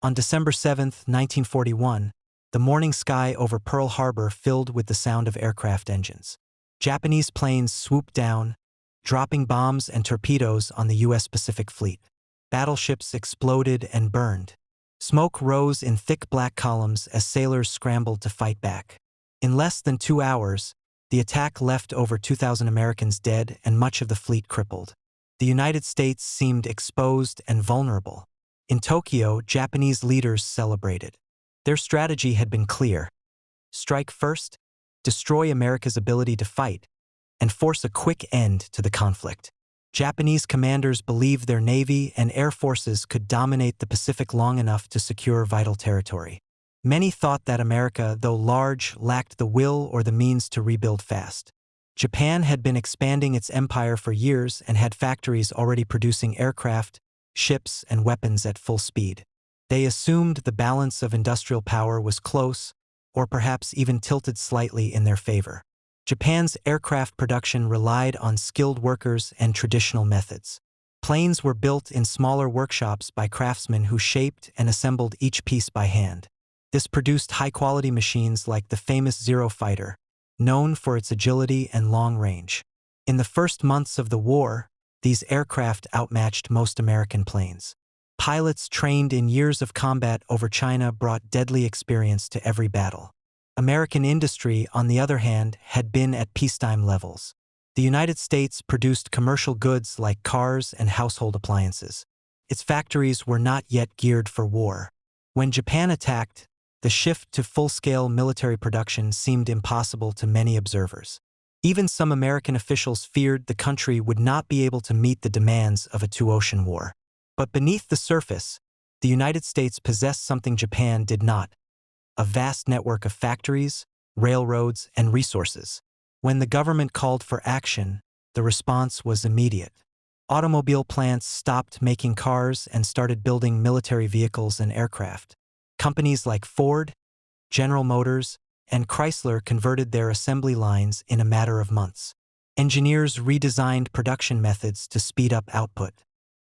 On December 7, 1941, the morning sky over Pearl Harbor filled with the sound of aircraft engines. Japanese planes swooped down, dropping bombs and torpedoes on the U.S. Pacific Fleet. Battleships exploded and burned. Smoke rose in thick black columns as sailors scrambled to fight back. In less than 2 hours, the attack left over 2,000 Americans dead and much of the fleet crippled. The United States seemed exposed and vulnerable. In Tokyo, Japanese leaders celebrated. Their strategy had been clear: strike first, destroy America's ability to fight, and force a quick end to the conflict. Japanese commanders believed their navy and air forces could dominate the Pacific long enough to secure vital territory. Many thought that America, though large, lacked the will or the means to rebuild fast. Japan had been expanding its empire for years and had factories already producing aircraft, ships, and weapons at full speed. They assumed the balance of industrial power was close, or perhaps even tilted slightly in their favor. Japan's aircraft production relied on skilled workers and traditional methods. Planes were built in smaller workshops by craftsmen who shaped and assembled each piece by hand. This produced high-quality machines like the famous Zero fighter, known for its agility and long range. In the first months of the war, these aircraft outmatched most American planes. Pilots trained in years of combat over China brought deadly experience to every battle. American industry, on the other hand, had been at peacetime levels. The United States produced commercial goods like cars and household appliances. Its factories were not yet geared for war. When Japan attacked, the shift to full-scale military production seemed impossible to many observers. Even some American officials feared the country would not be able to meet the demands of a two-ocean war. But beneath the surface, the United States possessed something Japan did not: a vast network of factories, railroads, and resources. When the government called for action, the response was immediate. Automobile plants stopped making cars and started building military vehicles and aircraft. Companies like Ford, General Motors, and Chrysler converted their assembly lines in a matter of months. Engineers redesigned production methods to speed up output.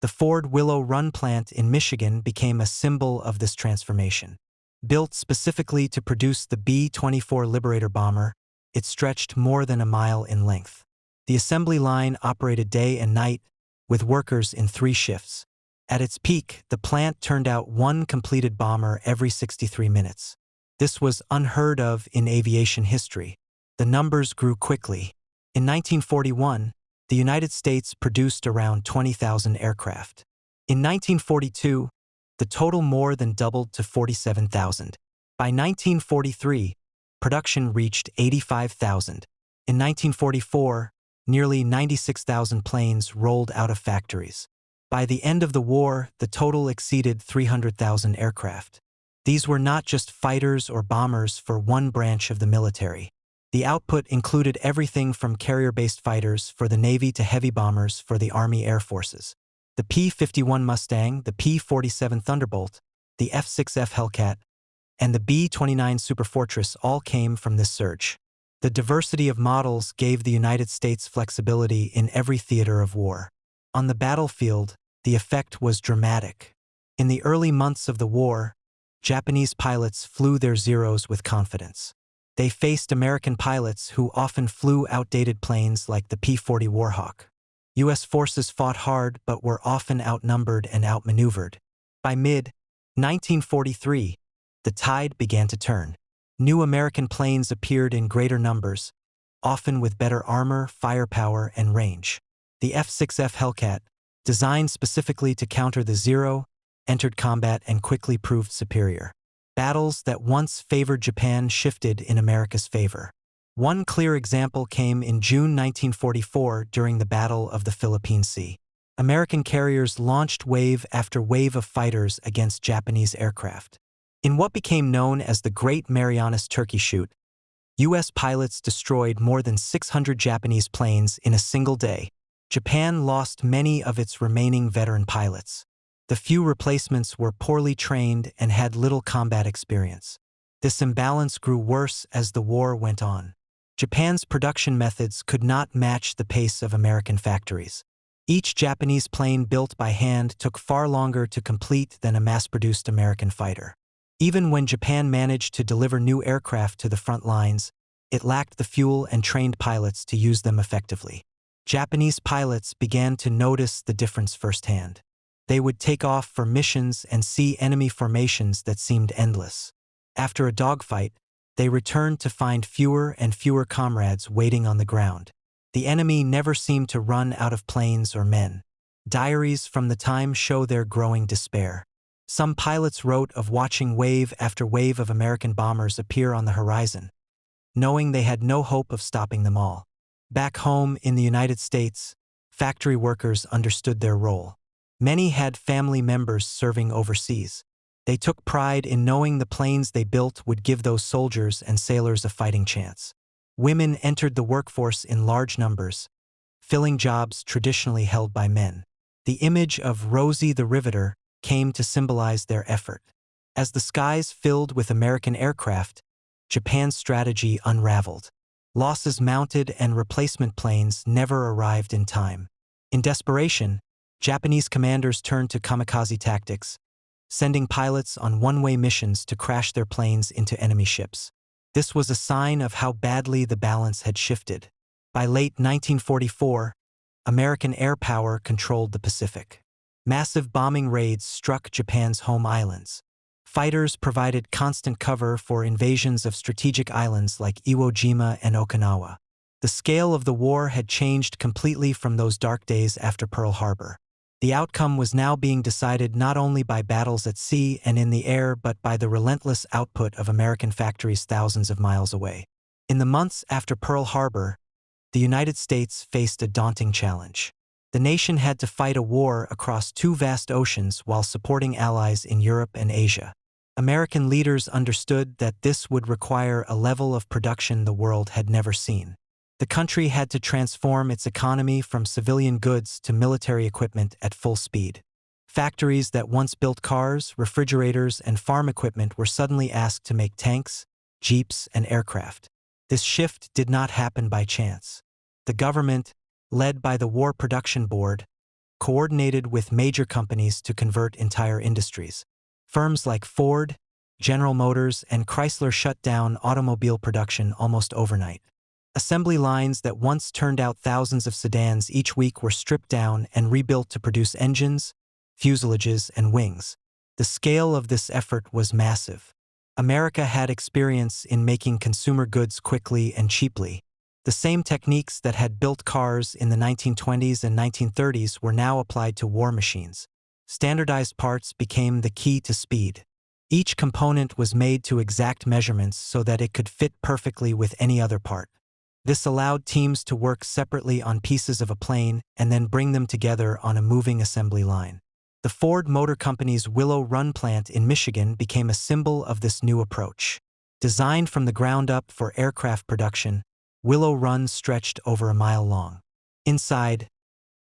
The Ford Willow Run plant in Michigan became a symbol of this transformation. Built specifically to produce the B-24 Liberator bomber, it stretched more than a mile in length. The assembly line operated day and night, with workers in 3 shifts. At its peak, the plant turned out 1 completed bomber every 63 minutes. This was unheard of in aviation history. The numbers grew quickly. In 1941, the United States produced around 20,000 aircraft. In 1942, the total more than doubled to 47,000. By 1943, production reached 85,000. In 1944, nearly 96,000 planes rolled out of factories. By the end of the war, the total exceeded 300,000 aircraft. These were not just fighters or bombers for one branch of the military. The output included everything from carrier-based fighters for the Navy to heavy bombers for the Army Air Forces. The P-51 Mustang, the P-47 Thunderbolt, the F-6F Hellcat, and the B-29 Superfortress all came from this surge. The diversity of models gave the United States flexibility in every theater of war. On the battlefield, the effect was dramatic. In the early months of the war, Japanese pilots flew their Zeros with confidence. They faced American pilots who often flew outdated planes like the P-40 Warhawk. U.S. forces fought hard but were often outnumbered and outmaneuvered. By mid-1943, the tide began to turn. New American planes appeared in greater numbers, often with better armor, firepower, and range. The F-6F Hellcat, designed specifically to counter the Zero, entered combat and quickly proved superior. Battles that once favored Japan shifted in America's favor. One clear example came in June 1944 during the Battle of the Philippine Sea. American carriers launched wave after wave of fighters against Japanese aircraft. In what became known as the Great Marianas Turkey Shoot, U.S. pilots destroyed more than 600 Japanese planes in a single day. Japan lost many of its remaining veteran pilots. The few replacements were poorly trained and had little combat experience. This imbalance grew worse as the war went on. Japan's production methods could not match the pace of American factories. Each Japanese plane built by hand took far longer to complete than a mass-produced American fighter. Even when Japan managed to deliver new aircraft to the front lines, it lacked the fuel and trained pilots to use them effectively. Japanese pilots began to notice the difference firsthand. They would take off for missions and see enemy formations that seemed endless. After a dogfight, they returned to find fewer and fewer comrades waiting on the ground. The enemy never seemed to run out of planes or men. Diaries from the time show their growing despair. Some pilots wrote of watching wave after wave of American bombers appear on the horizon, knowing they had no hope of stopping them all. Back home in the United States, factory workers understood their role. Many had family members serving overseas. They took pride in knowing the planes they built would give those soldiers and sailors a fighting chance. Women entered the workforce in large numbers, filling jobs traditionally held by men. The image of Rosie the Riveter came to symbolize their effort. As the skies filled with American aircraft, Japan's strategy unraveled. Losses mounted and replacement planes never arrived in time. In desperation, Japanese commanders turned to kamikaze tactics, sending pilots on one-way missions to crash their planes into enemy ships. This was a sign of how badly the balance had shifted. By late 1944, American air power controlled the Pacific. Massive bombing raids struck Japan's home islands. Fighters provided constant cover for invasions of strategic islands like Iwo Jima and Okinawa. The scale of the war had changed completely from those dark days after Pearl Harbor. The outcome was now being decided not only by battles at sea and in the air but by the relentless output of American factories thousands of miles away. In the months after Pearl Harbor, the United States faced a daunting challenge. The nation had to fight a war across two vast oceans while supporting allies in Europe and Asia. American leaders understood that this would require a level of production the world had never seen. The country had to transform its economy from civilian goods to military equipment at full speed. Factories that once built cars, refrigerators, and farm equipment were suddenly asked to make tanks, jeeps, and aircraft. This shift did not happen by chance. The government, led by the War Production Board, coordinated with major companies to convert entire industries. Firms like Ford, General Motors, and Chrysler shut down automobile production almost overnight. Assembly lines that once turned out thousands of sedans each week were stripped down and rebuilt to produce engines, fuselages, and wings. The scale of this effort was massive. America had experience in making consumer goods quickly and cheaply. The same techniques that had built cars in the 1920s and 1930s were now applied to war machines. Standardized parts became the key to speed. Each component was made to exact measurements so that it could fit perfectly with any other part. This allowed teams to work separately on pieces of a plane and then bring them together on a moving assembly line. The Ford Motor Company's Willow Run plant in Michigan became a symbol of this new approach. Designed from the ground up for aircraft production, Willow Run stretched over a mile long. Inside,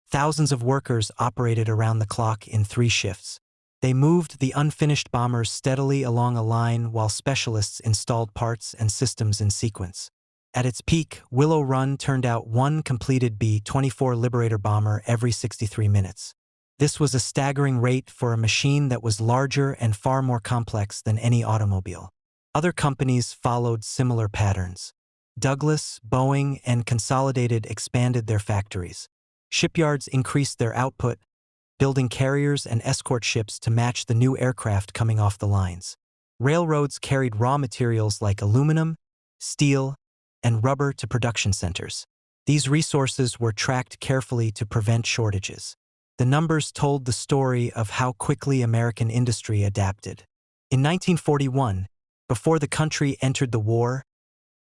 thousands of workers operated around the clock in 3 shifts. They moved the unfinished bombers steadily along a line while specialists installed parts and systems in sequence. At its peak, Willow Run turned out one completed B-24 Liberator bomber every 63 minutes. This was a staggering rate for a machine that was larger and far more complex than any automobile. Other companies followed similar patterns. Douglas, Boeing, and Consolidated expanded their factories. Shipyards increased their output, building carriers and escort ships to match the new aircraft coming off the lines. Railroads carried raw materials like aluminum, steel, and rubber to production centers. These resources were tracked carefully to prevent shortages. The numbers told the story of how quickly American industry adapted. In 1941, before the country entered the war,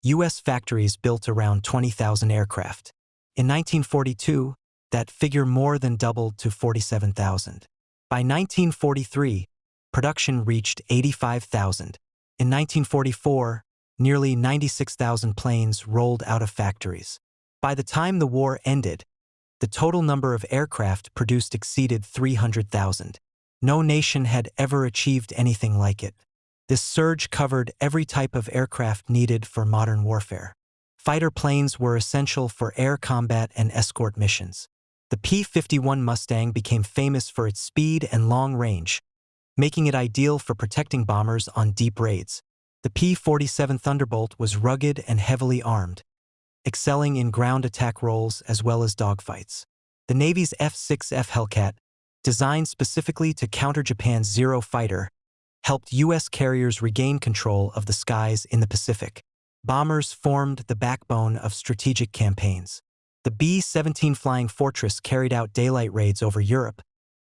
U.S. factories built around 20,000 aircraft. In 1942, that figure more than doubled to 47,000. By 1943, production reached 85,000. In 1944, nearly 96,000 planes rolled out of factories. By the time the war ended, the total number of aircraft produced exceeded 300,000. No nation had ever achieved anything like it. This surge covered every type of aircraft needed for modern warfare. Fighter planes were essential for air combat and escort missions. The P-51 Mustang became famous for its speed and long range, making it ideal for protecting bombers on deep raids. The P-47 Thunderbolt was rugged and heavily armed, excelling in ground attack roles as well as dogfights. The Navy's F-6F Hellcat, designed specifically to counter Japan's Zero fighter, helped U.S. carriers regain control of the skies in the Pacific. Bombers formed the backbone of strategic campaigns. The B-17 Flying Fortress carried out daylight raids over Europe,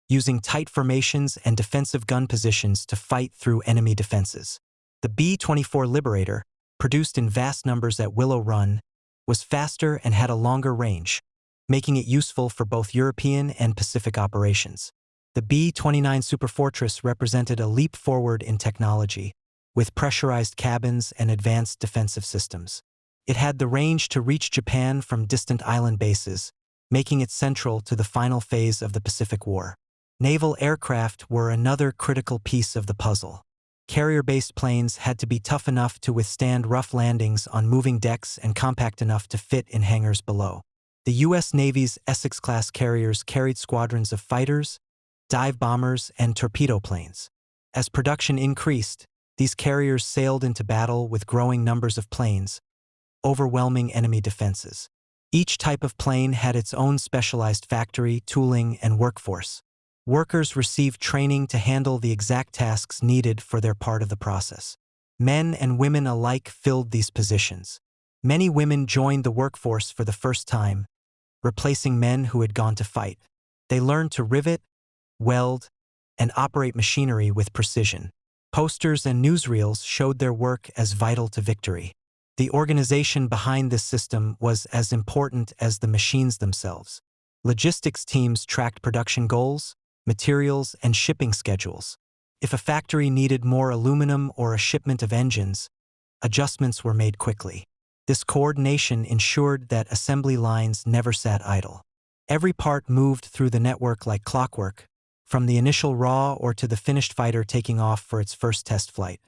using tight formations and defensive gun positions to fight through enemy defenses. The B-24 Liberator, produced in vast numbers at Willow Run, was faster and had a longer range, making it useful for both European and Pacific operations. The B-29 Superfortress represented a leap forward in technology, with pressurized cabins and advanced defensive systems. It had the range to reach Japan from distant island bases, making it central to the final phase of the Pacific War. Naval aircraft were another critical piece of the puzzle. Carrier-based planes had to be tough enough to withstand rough landings on moving decks and compact enough to fit in hangars below. The U.S. Navy's Essex-class carriers carried squadrons of fighters, dive bombers, and torpedo planes. As production increased, these carriers sailed into battle with growing numbers of planes, overwhelming enemy defenses. Each type of plane had its own specialized factory, tooling, and workforce. Workers received training to handle the exact tasks needed for their part of the process. Men and women alike filled these positions. Many women joined the workforce for the first time, replacing men who had gone to fight. They learned to rivet, weld, and operate machinery with precision. Posters and newsreels showed their work as vital to victory. The organization behind this system was as important as the machines themselves. Logistics teams tracked production goals, materials, and shipping schedules. If a factory needed more aluminum or a shipment of engines, adjustments were made quickly. This coordination ensured that assembly lines never sat idle. Every part moved through the network like clockwork, from the initial raw or to the finished fighter taking off for its first test flight.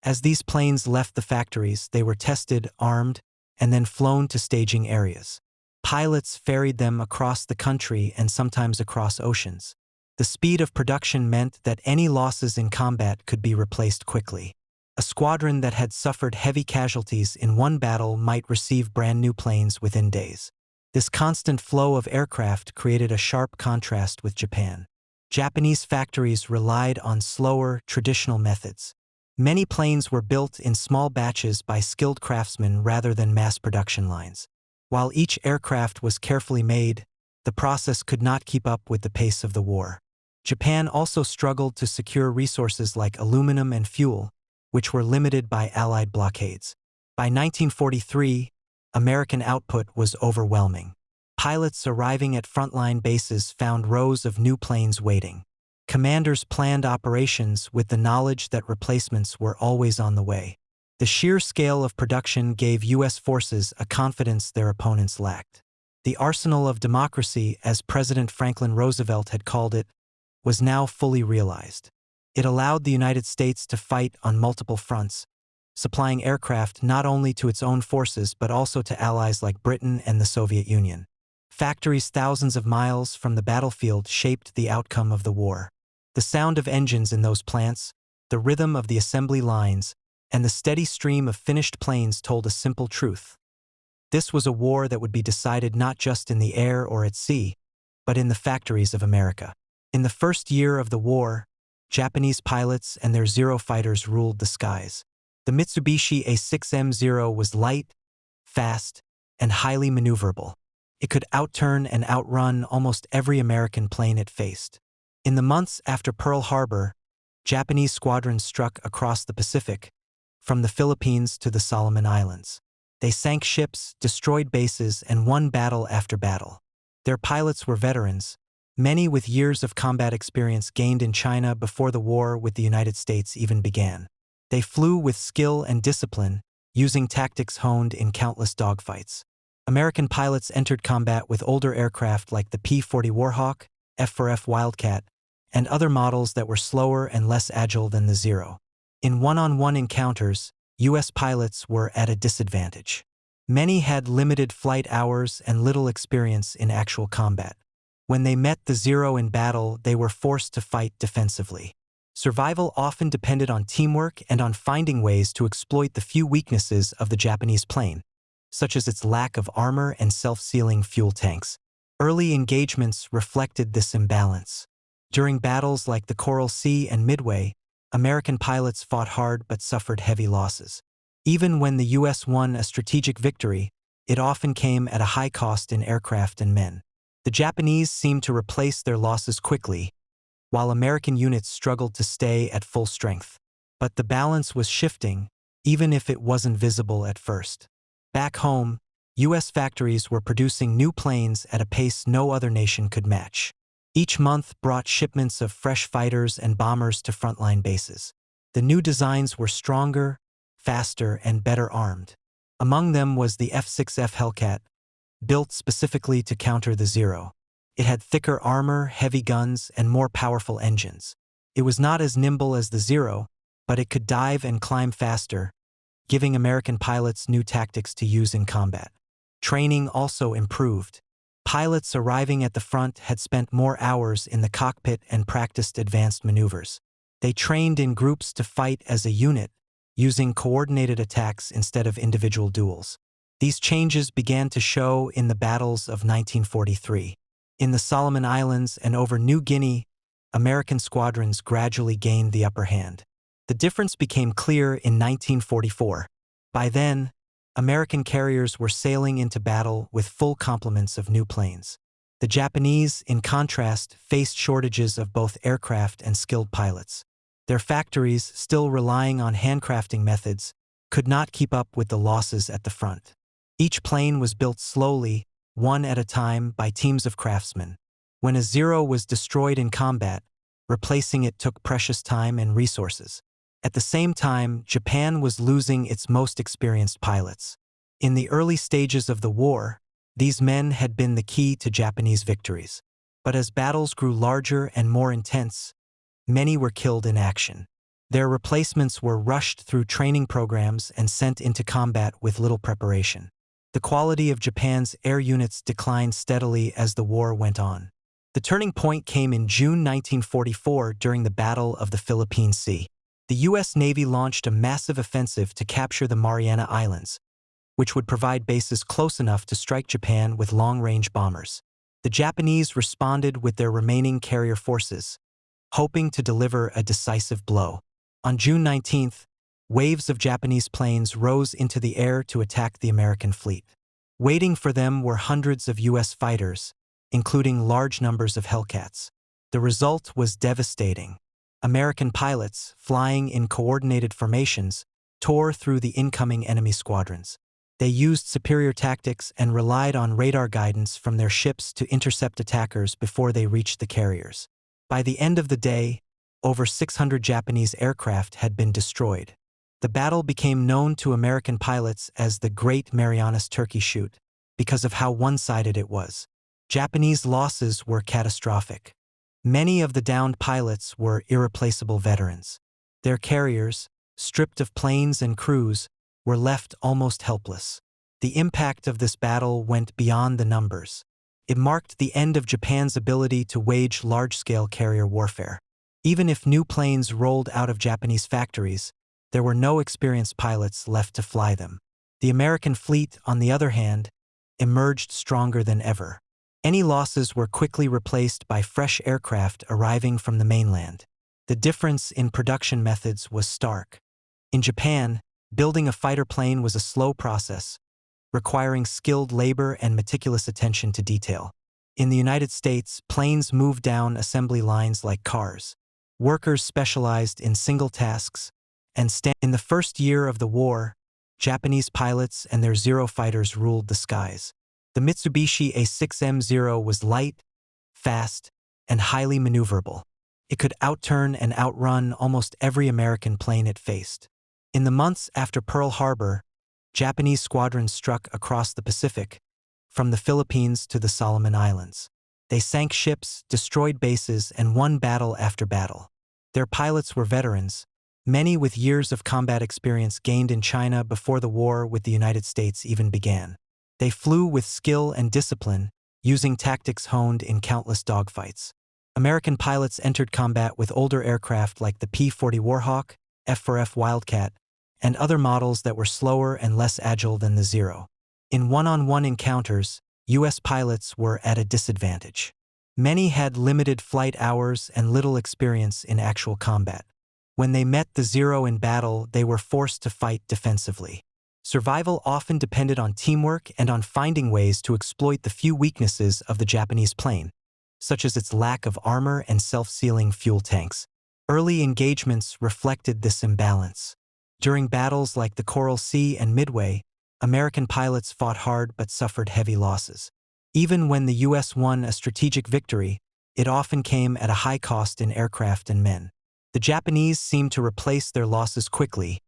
As these planes left the factories, they were tested, armed, and then flown to staging areas. Pilots ferried them across the country and sometimes across oceans. The speed of production meant that any losses in combat could be replaced quickly. A squadron that had suffered heavy casualties in one battle might receive brand new planes within days. This constant flow of aircraft created a sharp contrast with Japan. Japanese factories relied on slower, traditional methods. Many planes were built in small batches by skilled craftsmen rather than mass production lines. While each aircraft was carefully made, the process could not keep up with the pace of the war. Japan also struggled to secure resources like aluminum and fuel, which were limited by Allied blockades. By 1943, American output was overwhelming. Pilots arriving at frontline bases found rows of new planes waiting. Commanders planned operations with the knowledge that replacements were always on the way. The sheer scale of production gave U.S. forces a confidence their opponents lacked. The arsenal of democracy, as President Franklin Roosevelt had called it, was now fully realized. It allowed the United States to fight on multiple fronts, supplying aircraft not only to its own forces but also to allies like Britain and the Soviet Union. Factories thousands of miles from the battlefield shaped the outcome of the war. The sound of engines in those plants, the rhythm of the assembly lines, and the steady stream of finished planes told a simple truth. This was a war that would be decided not just in the air or at sea, but in the factories of America. In the first year of the war, Japanese pilots and their Zero fighters ruled the skies. The Mitsubishi A6M0 was light, fast, and highly maneuverable. It could outturn and outrun almost every American plane it faced. In the months after Pearl Harbor, Japanese squadrons struck across the Pacific, from the Philippines to the Solomon Islands. They sank ships, destroyed bases, and won battle after battle. Their pilots were veterans, many with years of combat experience gained in China before the war with the United States even began. They flew with skill and discipline, using tactics honed in countless dogfights. American pilots entered combat with older aircraft like the P-40 Warhawk, F-4F Wildcat, and other models that were slower and less agile than the Zero. In one-on-one encounters, U.S. pilots were at a disadvantage. Many had limited flight hours and little experience in actual combat. When they met the Zero in battle, they were forced to fight defensively. Survival often depended on teamwork and on finding ways to exploit the few weaknesses of the Japanese plane, such as its lack of armor and self-sealing fuel tanks. Early engagements reflected this imbalance. During battles like the Coral Sea and Midway, American pilots fought hard but suffered heavy losses. Even when the U.S. won a strategic victory, it often came at a high cost in aircraft and men. The Japanese seemed to replace their losses quickly, while American units struggled to stay at full strength. But the balance was shifting, even if it wasn't visible at first. Back home, U.S. factories were producing new planes at a pace no other nation could match. Each month brought shipments of fresh fighters and bombers to frontline bases. The new designs were stronger, faster, and better armed. Among them was the F-6F Hellcat, built specifically to counter the Zero. It had thicker armor, heavy guns, and more powerful engines. It was not as nimble as the Zero, but it could dive and climb faster, giving American pilots new tactics to use in combat. Training also improved. Pilots arriving at the front had spent more hours in the cockpit and practiced advanced maneuvers. They trained in groups to fight as a unit, using coordinated attacks instead of individual duels. These changes began to show in the battles of 1943. In the Solomon Islands and over New Guinea, American squadrons gradually gained the upper hand. The difference became clear in 1944. By then, American carriers were sailing into battle with full complements of new planes. The Japanese, in contrast, faced shortages of both aircraft and skilled pilots. Their factories, still relying on handcrafting methods, could not keep up with the losses at the front. Each plane was built slowly, one at a time, by teams of craftsmen. When a Zero was destroyed in combat, replacing it took precious time and resources. At the same time, Japan was losing its most experienced pilots. In the early stages of the war, these men had been the key to Japanese victories. But as battles grew larger and more intense, many were killed in action. Their replacements were rushed through training programs and sent into combat with little preparation. The quality of Japan's air units declined steadily as the war went on. The turning point came in June 1944 during the Battle of the Philippine Sea. The U.S. Navy launched a massive offensive to capture the Mariana Islands, which would provide bases close enough to strike Japan with long-range bombers. The Japanese responded with their remaining carrier forces, hoping to deliver a decisive blow. On June 19th, waves of Japanese planes rose into the air to attack the American fleet. Waiting for them were hundreds of U.S. fighters, including large numbers of Hellcats. The result was devastating. American pilots, flying in coordinated formations, tore through the incoming enemy squadrons. They used superior tactics and relied on radar guidance from their ships to intercept attackers before they reached the carriers. By the end of the day, over 600 Japanese aircraft had been destroyed. The battle became known to American pilots as the Great Marianas Turkey Shoot because of how one-sided it was. Japanese losses were catastrophic. Many of the downed pilots were irreplaceable veterans. Their carriers, stripped of planes and crews, were left almost helpless. The impact of this battle went beyond the numbers. It marked the end of Japan's ability to wage large-scale carrier warfare. Even if new planes rolled out of Japanese factories, there were no experienced pilots left to fly them. The American fleet, on the other hand, emerged stronger than ever. Any losses were quickly replaced by fresh aircraft arriving from the mainland. The difference in production methods was stark. In Japan, building a fighter plane was a slow process, requiring skilled labor and meticulous attention to detail. In the United States, planes moved down assembly lines like cars. Workers specialized in single tasks, and in the first year of the war, Japanese pilots and their Zero fighters ruled the skies. The Mitsubishi A6M0 was light, fast, and highly maneuverable. It could outturn and outrun almost every American plane it faced. In the months after Pearl Harbor, Japanese squadrons struck across the Pacific, from the Philippines to the Solomon Islands. They sank ships, destroyed bases, and won battle after battle. Their pilots were veterans, many with years of combat experience gained in China before the war with the United States even began. They flew with skill and discipline, using tactics honed in countless dogfights. American pilots entered combat with older aircraft like the P-40 Warhawk, F-4F Wildcat, and other models that were slower and less agile than the Zero. In one-on-one encounters, U.S. pilots were at a disadvantage. Many had limited flight hours and little experience in actual combat. When they met the Zero in battle, they were forced to fight defensively. Survival often depended on teamwork and on finding ways to exploit the few weaknesses of the Japanese plane, such as its lack of armor and self-sealing fuel tanks. Early engagements reflected this imbalance. During battles like the Coral Sea and Midway, American pilots fought hard but suffered heavy losses. Even when the U.S. won a strategic victory, it often came at a high cost in aircraft and men. The Japanese seemed to replace their losses quickly,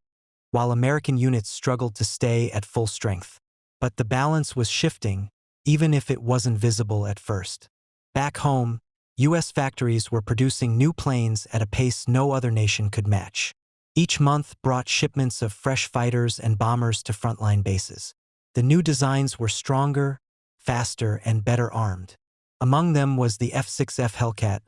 while American units struggled to stay at full strength. But the balance was shifting, even if it wasn't visible at first. Back home, U.S. factories were producing new planes at a pace no other nation could match. Each month brought shipments of fresh fighters and bombers to frontline bases. The new designs were stronger, faster, and better armed. Among them was the F-6F Hellcat,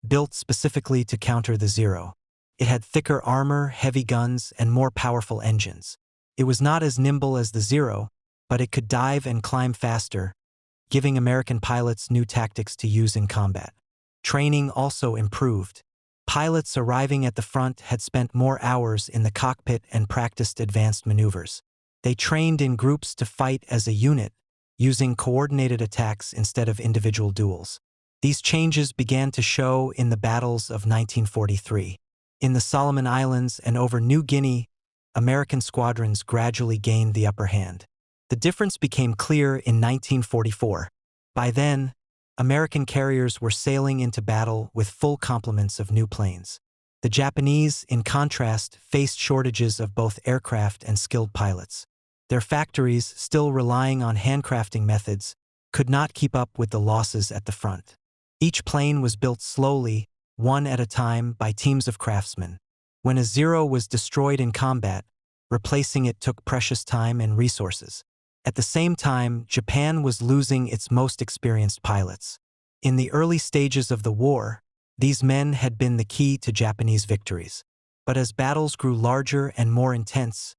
built specifically to counter the Zero. It had thicker armor, heavy guns, and more powerful engines. It was not as nimble as the Zero, but it could dive and climb faster, giving American pilots new tactics to use in combat. Training also improved. Pilots arriving at the front had spent more hours in the cockpit and practiced advanced maneuvers. They trained in groups to fight as a unit, using coordinated attacks instead of individual duels. These changes began to show in the battles of 1943. In the Solomon Islands and over New Guinea, American squadrons gradually gained the upper hand. The difference became clear in 1944. By then, American carriers were sailing into battle with full complements of new planes. The Japanese, in contrast, faced shortages of both aircraft and skilled pilots. Their factories, still relying on handcrafting methods, could not keep up with the losses at the front. Each plane was built slowly, one at a time, by teams of craftsmen. When a Zero was destroyed in combat, replacing it took precious time and resources. At the same time, Japan was losing its most experienced pilots. In the early stages of the war, these men had been the key to Japanese victories. But as battles grew larger and more intense,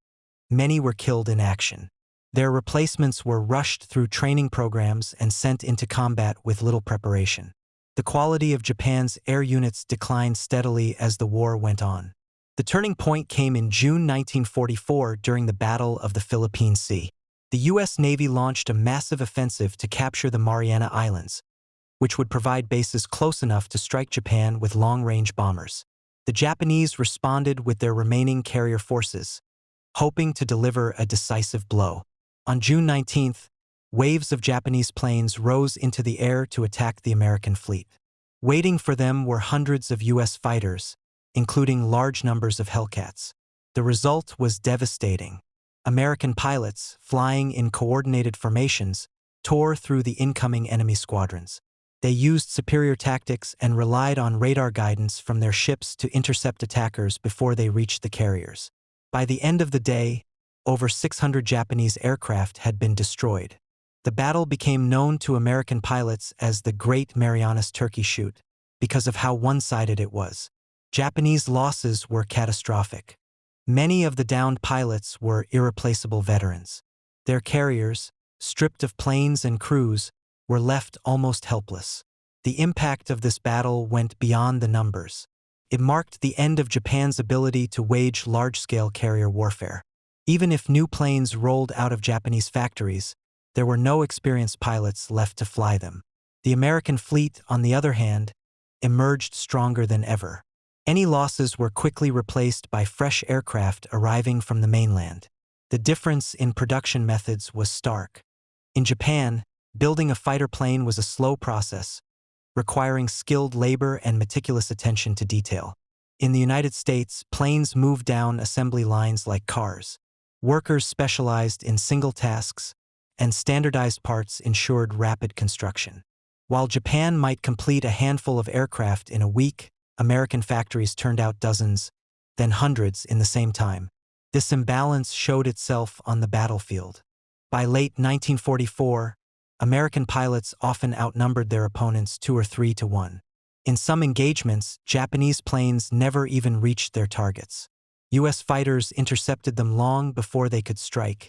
many were killed in action. Their replacements were rushed through training programs and sent into combat with little preparation. The quality of Japan's air units declined steadily as the war went on. The turning point came in June 1944 during the Battle of the Philippine Sea. The U.S. Navy launched a massive offensive to capture the Mariana Islands, which would provide bases close enough to strike Japan with long-range bombers. The Japanese responded with their remaining carrier forces, hoping to deliver a decisive blow. On June 19th, waves of Japanese planes rose into the air to attack the American fleet. Waiting for them were hundreds of U.S. fighters, including large numbers of Hellcats. The result was devastating. American pilots, flying in coordinated formations, tore through the incoming enemy squadrons. They used superior tactics and relied on radar guidance from their ships to intercept attackers before they reached the carriers. By the end of the day, over 600 Japanese aircraft had been destroyed. The battle became known to American pilots as the Great Marianas Turkey Shoot because of how one-sided it was. Japanese losses were catastrophic. Many of the downed pilots were irreplaceable veterans. Their carriers, stripped of planes and crews, were left almost helpless. The impact of this battle went beyond the numbers. It marked the end of Japan's ability to wage large-scale carrier warfare. Even if new planes rolled out of Japanese factories, there were no experienced pilots left to fly them. The American fleet, on the other hand, emerged stronger than ever. Any losses were quickly replaced by fresh aircraft arriving from the mainland. The difference in production methods was stark. In Japan, building a fighter plane was a slow process, requiring skilled labor and meticulous attention to detail. In the United States, planes moved down assembly lines like cars. Workers specialized in single tasks, and standardized parts ensured rapid construction. While Japan might complete a handful of aircraft in a week, American factories turned out dozens, then hundreds in the same time. This imbalance showed itself on the battlefield. By late 1944, American pilots often outnumbered their opponents 2 or 3 to 1. In some engagements, Japanese planes never even reached their targets. U.S. fighters intercepted them long before they could strike,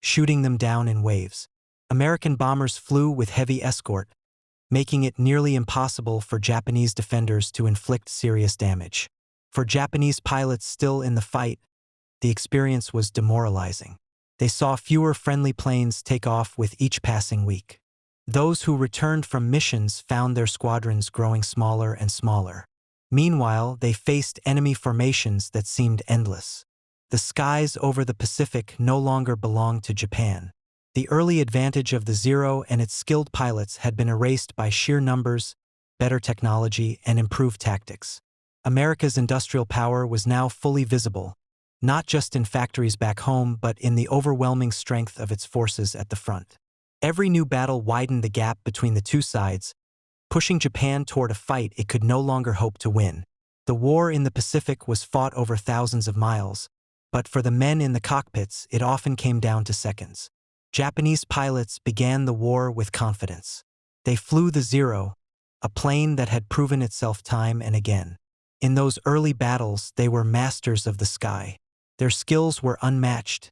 shooting them down in waves. American bombers flew with heavy escort, making it nearly impossible for Japanese defenders to inflict serious damage. For Japanese pilots still in the fight, the experience was demoralizing. They saw fewer friendly planes take off with each passing week. Those who returned from missions found their squadrons growing smaller and smaller. Meanwhile, they faced enemy formations that seemed endless. The skies over the Pacific no longer belonged to Japan. The early advantage of the Zero and its skilled pilots had been erased by sheer numbers, better technology, and improved tactics. America's industrial power was now fully visible, not just in factories back home but in the overwhelming strength of its forces at the front. Every new battle widened the gap between the two sides, pushing Japan toward a fight it could no longer hope to win. The war in the Pacific was fought over thousands of miles, but for the men in the cockpits it often came down to seconds. Japanese pilots began the war with confidence. They flew the Zero, a plane that had proven itself time and again. In those early battles, they were masters of the sky. Their skills were unmatched,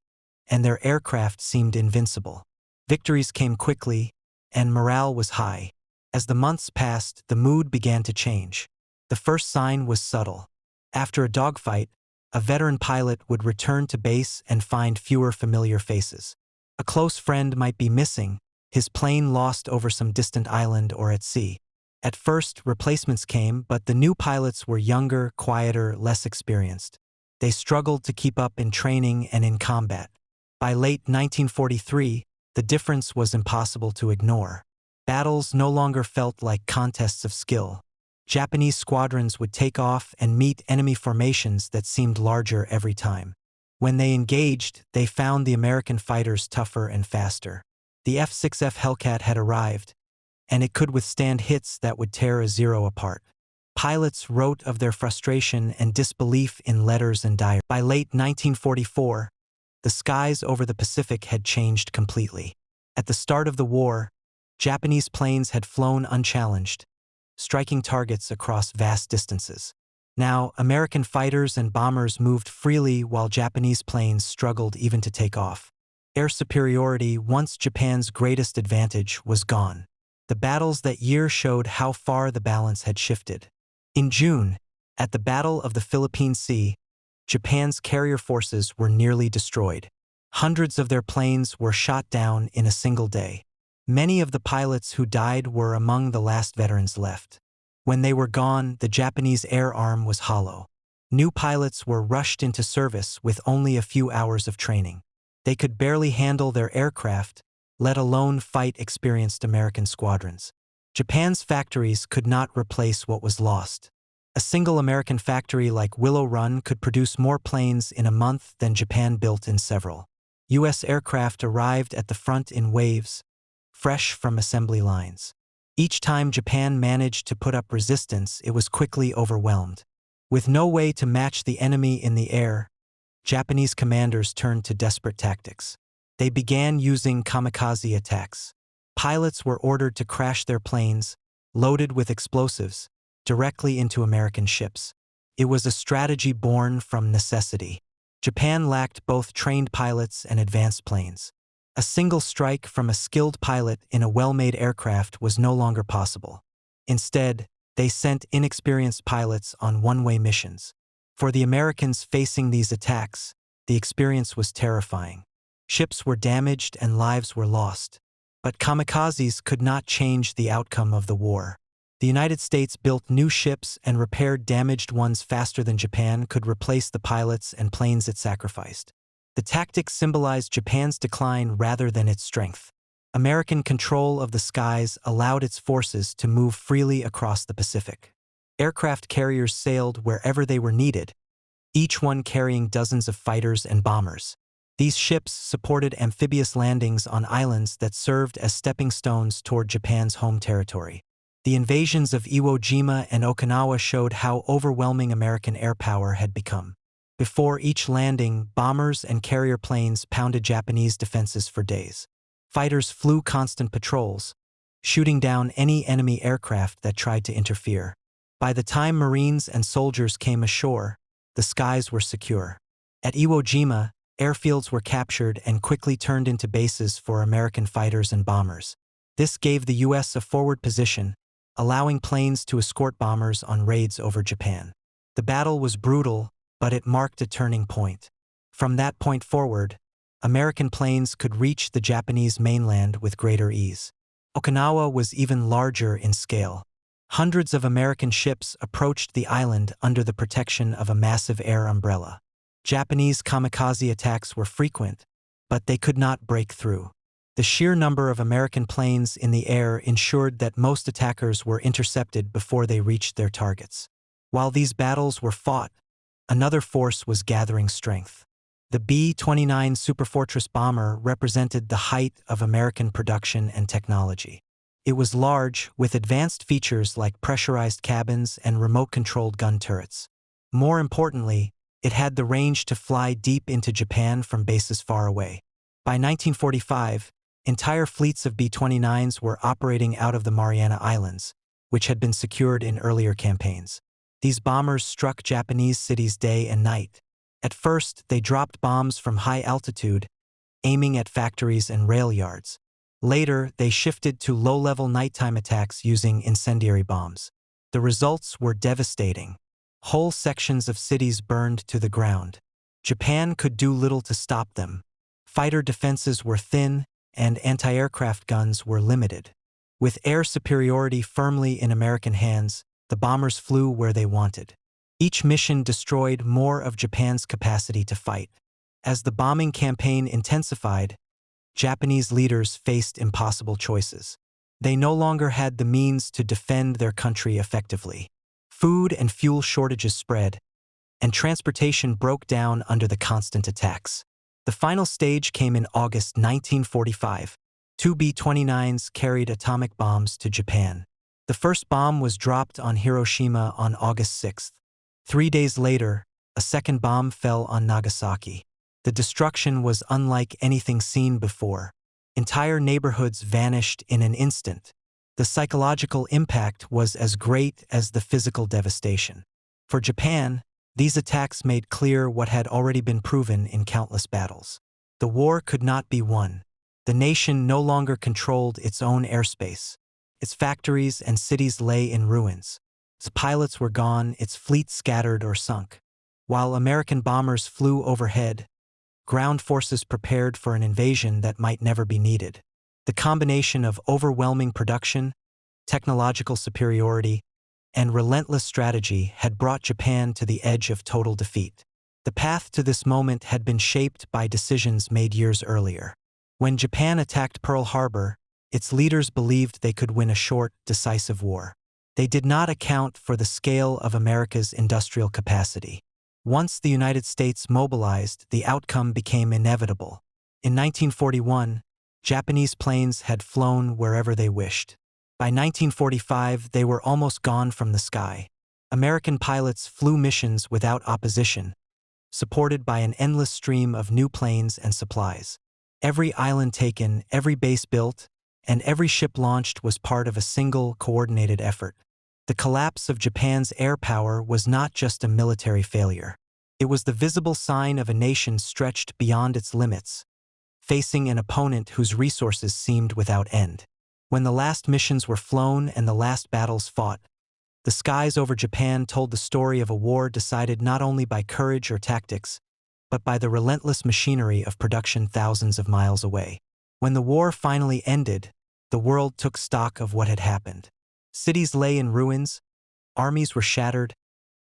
and their aircraft seemed invincible. Victories came quickly, and morale was high. As the months passed, the mood began to change. The first sign was subtle. After a dogfight, a veteran pilot would return to base and find fewer familiar faces. A close friend might be missing, his plane lost over some distant island or at sea. At first, replacements came, but the new pilots were younger, quieter, less experienced. They struggled to keep up in training and in combat. By late 1943, the difference was impossible to ignore. Battles no longer felt like contests of skill. Japanese squadrons would take off and meet enemy formations that seemed larger every time. When they engaged, they found the American fighters tougher and faster. The F-6F Hellcat had arrived, and it could withstand hits that would tear a Zero apart. Pilots wrote of their frustration and disbelief in letters and diaries. By late 1944, the skies over the Pacific had changed completely. At the start of the war, Japanese planes had flown unchallenged, striking targets across vast distances. Now, American fighters and bombers moved freely while Japanese planes struggled even to take off. Air superiority, once Japan's greatest advantage, was gone. The battles that year showed how far the balance had shifted. In June, at the Battle of the Philippine Sea, Japan's carrier forces were nearly destroyed. Hundreds of their planes were shot down in a single day. Many of the pilots who died were among the last veterans left. When they were gone, the Japanese air arm was hollow. New pilots were rushed into service with only a few hours of training. They could barely handle their aircraft, let alone fight experienced American squadrons. Japan's factories could not replace what was lost. A single American factory like Willow Run could produce more planes in a month than Japan built in several. U.S. aircraft arrived at the front in waves, fresh from assembly lines. Each time Japan managed to put up resistance, it was quickly overwhelmed. With no way to match the enemy in the air, Japanese commanders turned to desperate tactics. They began using kamikaze attacks. Pilots were ordered to crash their planes, loaded with explosives, directly into American ships. It was a strategy born from necessity. Japan lacked both trained pilots and advanced planes. A single strike from a skilled pilot in a well-made aircraft was no longer possible. Instead, they sent inexperienced pilots on one-way missions. For the Americans facing these attacks, the experience was terrifying. Ships were damaged and lives were lost. But kamikazes could not change the outcome of the war. The United States built new ships and repaired damaged ones faster than Japan could replace the pilots and planes it sacrificed. The tactics symbolized Japan's decline rather than its strength. American control of the skies allowed its forces to move freely across the Pacific. Aircraft carriers sailed wherever they were needed, each one carrying dozens of fighters and bombers. These ships supported amphibious landings on islands that served as stepping stones toward Japan's home territory. The invasions of Iwo Jima and Okinawa showed how overwhelming American air power had become. Before each landing, bombers and carrier planes pounded Japanese defenses for days. Fighters flew constant patrols, shooting down any enemy aircraft that tried to interfere. By the time Marines and soldiers came ashore, the skies were secure. At Iwo Jima, airfields were captured and quickly turned into bases for American fighters and bombers. This gave the U.S. a forward position, allowing planes to escort bombers on raids over Japan. The battle was brutal, but it marked a turning point. From that point forward, American planes could reach the Japanese mainland with greater ease. Okinawa was even larger in scale. Hundreds of American ships approached the island under the protection of a massive air umbrella. Japanese kamikaze attacks were frequent, but they could not break through. The sheer number of American planes in the air ensured that most attackers were intercepted before they reached their targets. While these battles were fought, another force was gathering strength. The B-29 Superfortress bomber represented the height of American production and technology. It was large, with advanced features like pressurized cabins and remote-controlled gun turrets. More importantly, it had the range to fly deep into Japan from bases far away. By 1945, entire fleets of B-29s were operating out of the Mariana Islands, which had been secured in earlier campaigns. These bombers struck Japanese cities day and night. At first, they dropped bombs from high altitude, aiming at factories and rail yards. Later, they shifted to low-level nighttime attacks using incendiary bombs. The results were devastating. Whole sections of cities burned to the ground. Japan could do little to stop them. Fighter defenses were thin, and anti-aircraft guns were limited. With air superiority firmly in American hands, the bombers flew where they wanted. Each mission destroyed more of Japan's capacity to fight. As the bombing campaign intensified, Japanese leaders faced impossible choices. They no longer had the means to defend their country effectively. Food and fuel shortages spread, and transportation broke down under the constant attacks. The final stage came in August 1945. Two B-29s carried atomic bombs to Japan. The first bomb was dropped on Hiroshima on August 6. 3 days later, a second bomb fell on Nagasaki. The destruction was unlike anything seen before. Entire neighborhoods vanished in an instant. The psychological impact was as great as the physical devastation. For Japan, these attacks made clear what had already been proven in countless battles. The war could not be won. The nation no longer controlled its own airspace. Its factories and cities lay in ruins. Its pilots were gone, its fleet scattered or sunk. While American bombers flew overhead, ground forces prepared for an invasion that might never be needed. The combination of overwhelming production, technological superiority, and relentless strategy had brought Japan to the edge of total defeat. The path to this moment had been shaped by decisions made years earlier. When Japan attacked Pearl Harbor, its leaders believed they could win a short, decisive war. They did not account for the scale of America's industrial capacity. Once the United States mobilized, the outcome became inevitable. In 1941, Japanese planes had flown wherever they wished. By 1945, they were almost gone from the sky. American pilots flew missions without opposition, supported by an endless stream of new planes and supplies. Every island taken, every base built, and every ship launched was part of a single, coordinated effort. The collapse of Japan's air power was not just a military failure. It was the visible sign of a nation stretched beyond its limits, facing an opponent whose resources seemed without end. When the last missions were flown and the last battles fought, the skies over Japan told the story of a war decided not only by courage or tactics, but by the relentless machinery of production thousands of miles away. When the war finally ended, the world took stock of what had happened. Cities lay in ruins, armies were shattered,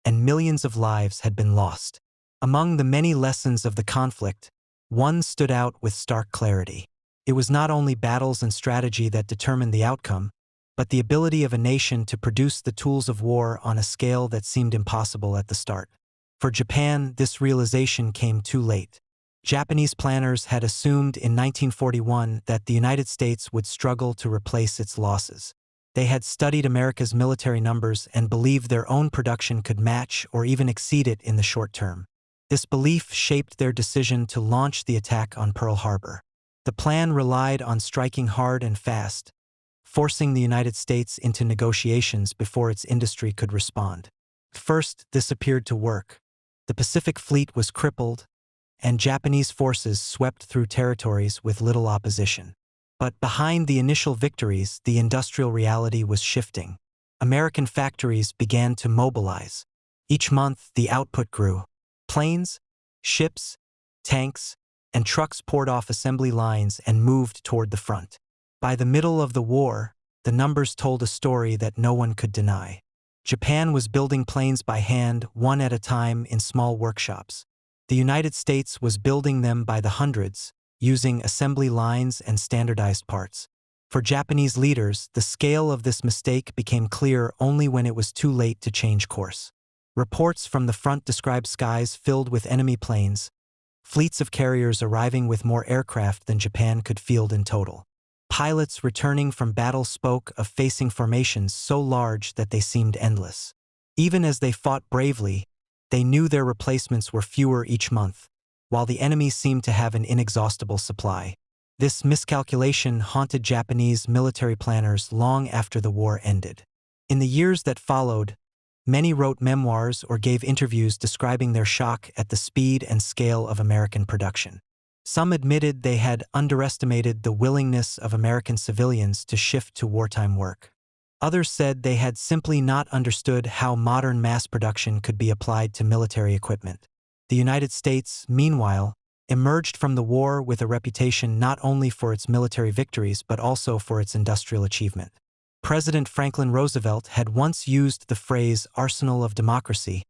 and millions of lives had been lost. Among the many lessons of the conflict, one stood out with stark clarity. It was not only battles and strategy that determined the outcome, but the ability of a nation to produce the tools of war on a scale that seemed impossible at the start. For Japan, this realization came too late. Japanese planners had assumed in 1941 that the United States would struggle to replace its losses. They had studied America's military numbers and believed their own production could match or even exceed it in the short term. This belief shaped their decision to launch the attack on Pearl Harbor. The plan relied on striking hard and fast, forcing the United States into negotiations before its industry could respond. First, this appeared to work. The Pacific Fleet was crippled, and Japanese forces swept through territories with little opposition. But behind the initial victories, the industrial reality was shifting. American factories began to mobilize. Each month, the output grew. Planes, ships, tanks, and trucks poured off assembly lines and moved toward the front. By the middle of the war, the numbers told a story that no one could deny. Japan was building planes by hand, one at a time, in small workshops. The United States was building them by the hundreds, using assembly lines and standardized parts. For Japanese leaders, the scale of this mistake became clear only when it was too late to change course. Reports from the front described skies filled with enemy planes, fleets of carriers arriving with more aircraft than Japan could field in total. Pilots returning from battle spoke of facing formations so large that they seemed endless. Even as they fought bravely, they knew their replacements were fewer each month, while the enemy seemed to have an inexhaustible supply. This miscalculation haunted Japanese military planners long after the war ended. In the years that followed, many wrote memoirs or gave interviews describing their shock at the speed and scale of American production. Some admitted they had underestimated the willingness of American civilians to shift to wartime work. Others said they had simply not understood how modern mass production could be applied to military equipment. The United States, meanwhile, emerged from the war with a reputation not only for its military victories but also for its industrial achievement. President Franklin Roosevelt had once used the phrase "arsenal of democracy"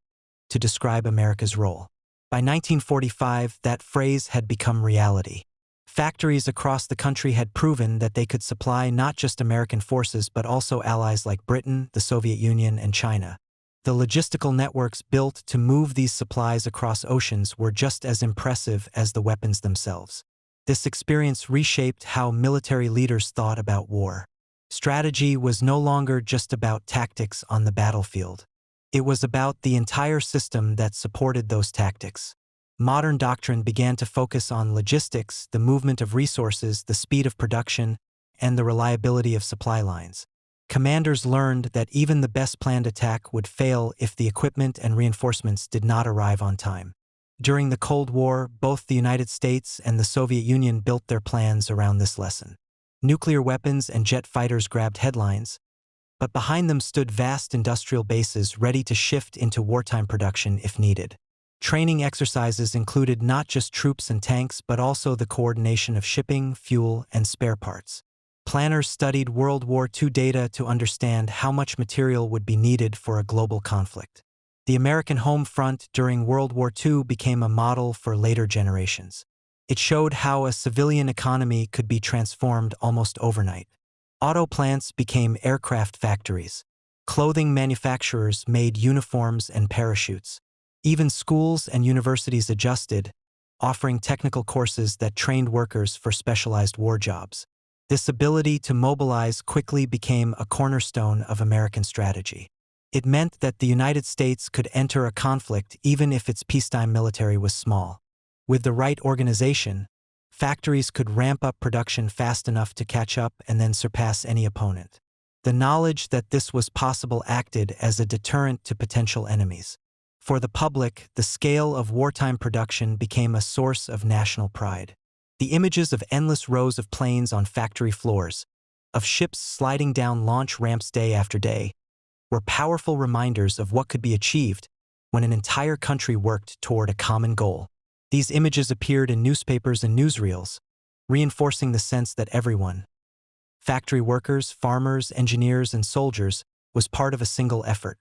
to describe America's role. By 1945, that phrase had become reality. Factories across the country had proven that they could supply not just American forces but also allies like Britain, the Soviet Union, and China. The logistical networks built to move these supplies across oceans were just as impressive as the weapons themselves. This experience reshaped how military leaders thought about war. Strategy was no longer just about tactics on the battlefield. It was about the entire system that supported those tactics. Modern doctrine began to focus on logistics, the movement of resources, the speed of production, and the reliability of supply lines. Commanders learned that even the best planned attack would fail if the equipment and reinforcements did not arrive on time. During the Cold War, both the United States and the Soviet Union built their plans around this lesson. Nuclear weapons and jet fighters grabbed headlines, but behind them stood vast industrial bases ready to shift into wartime production if needed. Training exercises included not just troops and tanks but also the coordination of shipping, fuel, and spare parts. Planners studied World War II data to understand how much material would be needed for a global conflict. The American home front during World War II became a model for later generations. It showed how a civilian economy could be transformed almost overnight. Auto plants became aircraft factories. Clothing manufacturers made uniforms and parachutes. Even schools and universities adjusted, offering technical courses that trained workers for specialized war jobs. This ability to mobilize quickly became a cornerstone of American strategy. It meant that the United States could enter a conflict even if its peacetime military was small. With the right organization, factories could ramp up production fast enough to catch up and then surpass any opponent. The knowledge that this was possible acted as a deterrent to potential enemies. For the public, the scale of wartime production became a source of national pride. The images of endless rows of planes on factory floors, of ships sliding down launch ramps day after day, were powerful reminders of what could be achieved when an entire country worked toward a common goal. These images appeared in newspapers and newsreels, reinforcing the sense that everyone, factory workers, farmers, engineers, and soldiers, was part of a single effort.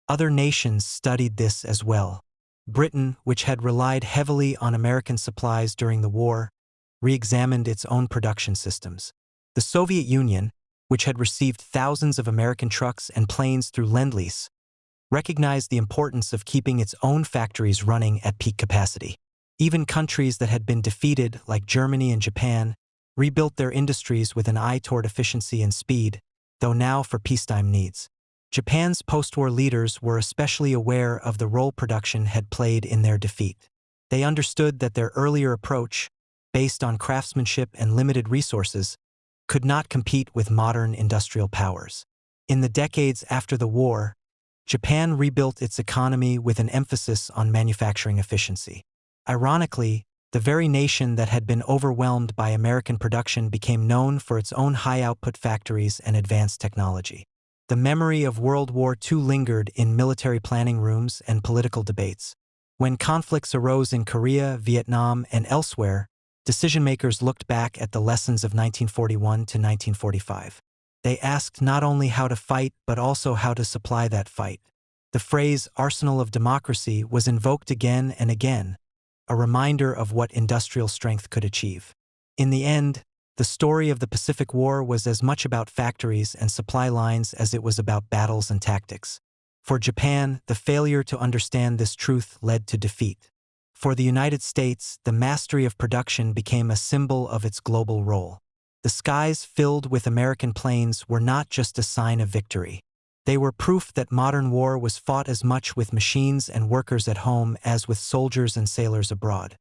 Other nations studied this as well. Britain, which had relied heavily on American supplies during the war, re-examined its own production systems. The Soviet Union, which had received thousands of American trucks and planes through Lend-Lease, recognized the importance of keeping its own factories running at peak capacity. Even countries that had been defeated, like Germany and Japan, rebuilt their industries with an eye toward efficiency and speed, though now for peacetime needs. Japan's post-war leaders were especially aware of the role production had played in their defeat. They understood that their earlier approach, based on craftsmanship and limited resources, could not compete with modern industrial powers. In the decades after the war, Japan rebuilt its economy with an emphasis on manufacturing efficiency. Ironically, the very nation that had been overwhelmed by American production became known for its own high-output factories and advanced technology. The memory of World War II lingered in military planning rooms and political debates. When conflicts arose in Korea, Vietnam, and elsewhere, decision-makers looked back at the lessons of 1941 to 1945. They asked not only how to fight, but also how to supply that fight. The phrase "arsenal of democracy" was invoked again and again, a reminder of what industrial strength could achieve. In the end, the story of the Pacific War was as much about factories and supply lines as it was about battles and tactics. For Japan, the failure to understand this truth led to defeat. For the United States, the mastery of production became a symbol of its global role. The skies filled with American planes were not just a sign of victory. They were proof that modern war was fought as much with machines and workers at home as with soldiers and sailors abroad.